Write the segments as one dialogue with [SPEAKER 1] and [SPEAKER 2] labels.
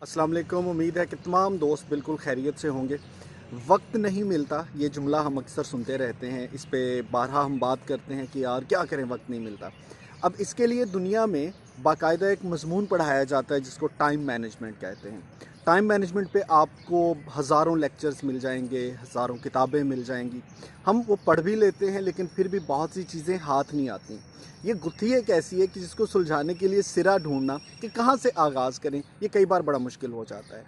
[SPEAKER 1] अस्सलाम वालेकुम। उम्मीद है कि तमाम दोस्त बिल्कुल खैरियत से होंगे। वक्त नहीं मिलता, ये जुमला हम अक्सर सुनते रहते हैं। इस पे बारहा हम बात करते हैं कि यार क्या करें, वक्त नहीं मिलता। अब इसके लिए दुनिया में बाकायदा एक मजमून पढ़ाया जाता है जिसको टाइम मैनेजमेंट कहते हैं। टाइम मैनेजमेंट पे आपको हज़ारों लेक्चर्स मिल जाएंगे, हज़ारों किताबें मिल जाएंगी। हम वो पढ़ भी लेते हैं लेकिन फिर भी बहुत सी चीज़ें हाथ नहीं आती। ये गुत्थी एक ऐसी है कि जिसको सुलझाने के लिए सिरा ढूंढना कि कहाँ से आगाज़ करें, ये कई बार बड़ा मुश्किल हो जाता है।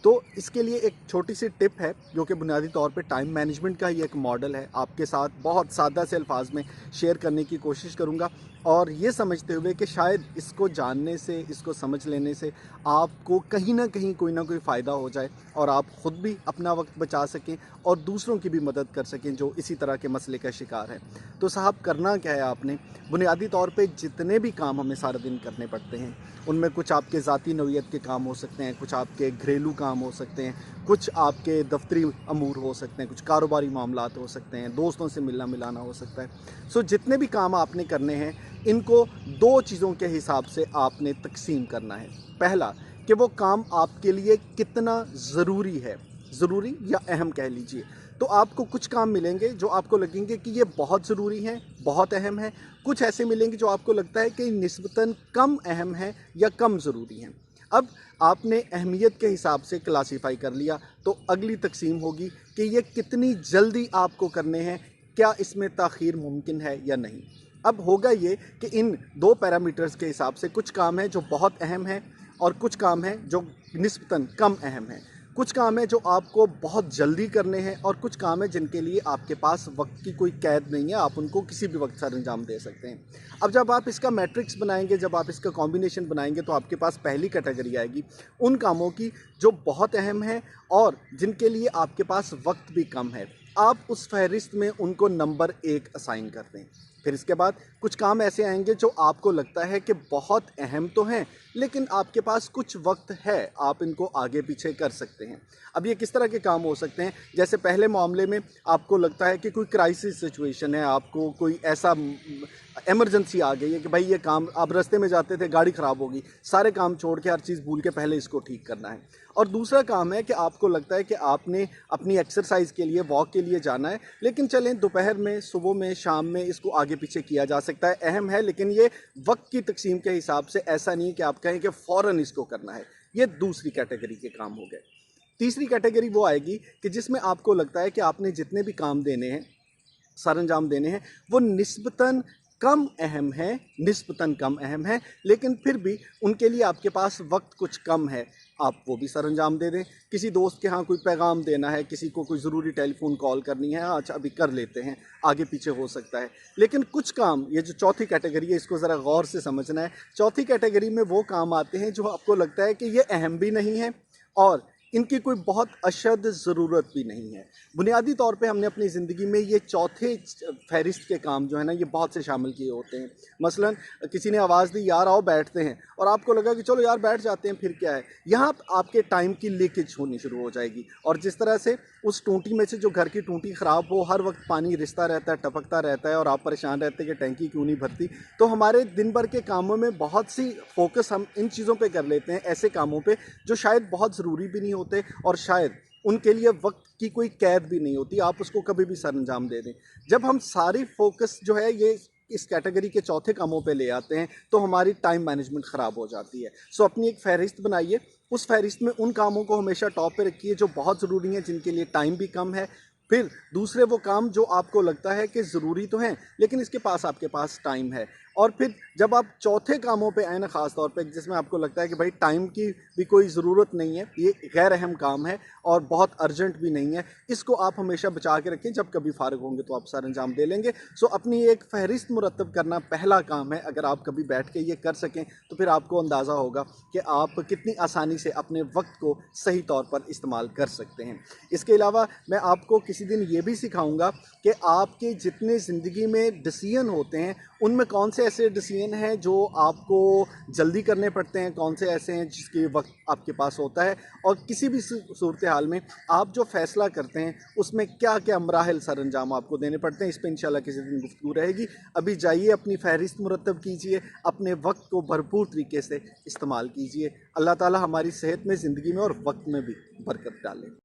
[SPEAKER 1] तो इसके लिए एक छोटी सी टिप है जो कि बुनियादी तौर पे टाइम मैनेजमेंट का ही एक मॉडल है, आपके साथ बहुत सादा से अल्फाज में शेयर करने की कोशिश करूँगा। और ये समझते हुए कि शायद इसको जानने से, इसको समझ लेने से आपको कहीं ना कहीं कोई ना कोई फ़ायदा हो जाए और आप ख़ुद भी अपना वक्त बचा सकें और दूसरों की भी मदद कर सकें जो इसी तरह के मसले का शिकार हैं। तो साहब, करना क्या है आपने? बुनियादी तौर पे जितने भी काम हमें सारा दिन करने पड़ते हैं, उनमें कुछ आपके ज़ाती नौइयत के काम हो सकते हैं, कुछ आपके घरेलू काम हो सकते हैं, कुछ आपके दफ्तरी अमूर हो सकते हैं, कुछ कारोबारी मामलात हो सकते हैं, दोस्तों से मिलना मिलाना हो सकता है। सो जितने भी काम आपने करने हैं, इनको दो चीज़ों के हिसाब से आपने तकसीम करना है। पहला, कि वो काम आपके लिए कितना ज़रूरी है, ज़रूरी या अहम कह लीजिए। तो आपको कुछ काम मिलेंगे जो आपको लगेंगे कि ये बहुत ज़रूरी हैं, बहुत अहम है। कुछ ऐसे मिलेंगे जो आपको लगता है कि निस्बतन कम अहम है या कम ज़रूरी हैं। अब आपने अहमियत के हिसाब से क्लासीफाई कर लिया, तो अगली तकसीम होगी कि ये कितनी जल्दी आपको करने हैं, क्या इसमें ताख़ीर मुमकिन है या नहीं। अब होगा ये कि इन दो पैरामीटर्स के हिसाब से कुछ काम हैं जो बहुत अहम हैं और कुछ काम हैं जो निस्बतन कम अहम हैं। कुछ काम है जो आपको बहुत जल्दी करने हैं और कुछ काम है जिनके लिए आपके पास वक्त की कोई कैद नहीं है, आप उनको किसी भी वक्त सर अंजाम दे सकते हैं। अब जब आप इसका मैट्रिक्स बनाएंगे, जब आप इसका कॉम्बिनेशन बनाएंगे, तो आपके पास पहली कैटेगरी आएगी उन कामों की जो बहुत अहम है और जिनके लिए आपके पास वक्त भी कम है। आप उस फहरिस्त में उनको नंबर 1 असाइन कर दें। फिर इसके बाद कुछ काम ऐसे आएंगे जो आपको लगता है कि बहुत अहम तो हैं लेकिन आपके पास कुछ वक्त है, आप इनको आगे पीछे कर सकते हैं। अब ये किस तरह के काम हो सकते हैं? जैसे पहले मामले में आपको लगता है कि कोई क्राइसिस सिचुएशन है, आपको कोई ऐसा इमरजेंसी आ गई है कि भाई ये काम, आप रास्ते में जाते थे, गाड़ी ख़राब होगी, सारे काम छोड़ के, हर चीज़ भूल के पहले इसको ठीक करना है। और दूसरा काम है कि आपको लगता है कि आपने अपनी एक्सरसाइज के लिए, वॉक के लिए जाना है, लेकिन चलें दोपहर में, सुबह में, शाम में इसको आगे पीछे किया जा सकता है। अहम है लेकिन ये वक्त की तकसीम के हिसाब से ऐसा नहीं कि आप कहें कि फ़ौरन इसको करना है। ये दूसरी कैटेगरी के काम हो गए। तीसरी कैटेगरी वो आएगी कि जिसमें आपको लगता है कि आपने जितने भी काम देने हैं, सरअंजाम देने हैं, वो निस्बतन कम अहम है, निस्बतन कम अहम है, लेकिन फिर भी उनके लिए आपके पास वक्त कुछ कम है, आप वो भी सरअंजाम दे दें। किसी दोस्त के यहाँ कोई पैगाम देना है, किसी को कोई ज़रूरी टेलीफोन कॉल करनी है, अच्छा अभी कर लेते हैं, आगे पीछे हो सकता है। लेकिन कुछ काम, ये जो चौथी कैटेगरी है, इसको ज़रा गौर से समझना है। चौथी कैटेगरी में वो काम आते हैं जो आपको लगता है कि ये अहम भी नहीं है और इनकी कोई बहुत अशद ज़रूरत भी नहीं है। बुनियादी तौर पे हमने अपनी ज़िंदगी में ये चौथे फ़हरिस्त के काम जो है ना, ये बहुत से शामिल किए होते हैं। मसलन किसी ने आवाज़ दी, यार आओ बैठते हैं, और आपको लगा कि चलो यार बैठ जाते हैं, फिर क्या है। यहाँ आपके टाइम की लीकेज होनी शुरू हो जाएगी और जिस तरह से उस टूटी में से जो घर की टूटी ख़राब हो, हर वक्त पानी रिसता रहता है, टपकता रहता है और आप परेशान रहते हैं कि टैंकी क्यों नहीं भरती। तो हमारे दिन भर के कामों में बहुत सी फ़ोकस हम इन चीज़ों पे कर लेते हैं, ऐसे कामों पे जो शायद बहुत ज़रूरी भी नहीं होते और शायद उनके लिए वक्त की कोई कैद भी नहीं होती, आप उसको कभी भी सरअंजाम दे दें। जब हम सारी फोकस जो है ये इस कैटेगरी के चौथे कामों पे ले आते हैं, तो हमारी टाइम मैनेजमेंट ख़राब हो जाती है। सो अपनी एक फ़हरिस्त बनाइए, उस फ़हरिस्त में उन कामों को हमेशा टॉप पे रखिए जो बहुत ज़रूरी हैं, जिनके लिए टाइम भी कम है। फिर दूसरे वो काम जो आपको लगता है कि ज़रूरी तो हैं लेकिन इसके पास, आपके पास टाइम है। और फिर जब आप चौथे कामों पे आए ना, ख़ास तौर पे जिसमें आपको लगता है कि भाई टाइम की भी कोई ज़रूरत नहीं है, ये गैर अहम काम है और बहुत अर्जेंट भी नहीं है, इसको आप हमेशा बचा के रखें, जब कभी फ़ारिग होंगे तो आप सर अंजाम दे लेंगे। सो अपनी एक फ़हरिस्त मुरतब करना पहला काम है। अगर आप कभी बैठ के ये कर सकें तो फिर आपको अंदाज़ा होगा कि आप कितनी आसानी से अपने वक्त को सही तौर पर इस्तेमाल कर सकते हैं। इसके अलावा मैं आपको किसी दिन ये भी सिखाऊंगा कि आपके जितने ज़िंदगी में डिसीजन होते हैं, उनमें कौन से ऐसे डिसीजन हैं जो आपको जल्दी करने पड़ते हैं, कौन से ऐसे हैं जिसके वक्त आपके पास होता है, और किसी भी सूरत हाल में आप जो फ़ैसला करते हैं उसमें क्या क्या मराहल सर अंजाम आपको देने पड़ते हैं, इस पर इंशाल्लाह किसी दिन गुफ्तगू रहेगी। अभी जाइए अपनी फ़हरिस्त मुरतब कीजिए, अपने वक्त को भरपूर तरीके से इस्तेमाल कीजिए। अल्लाह ताला हमारी सेहत में, ज़िंदगी में और वक्त में भी बरकत डाले।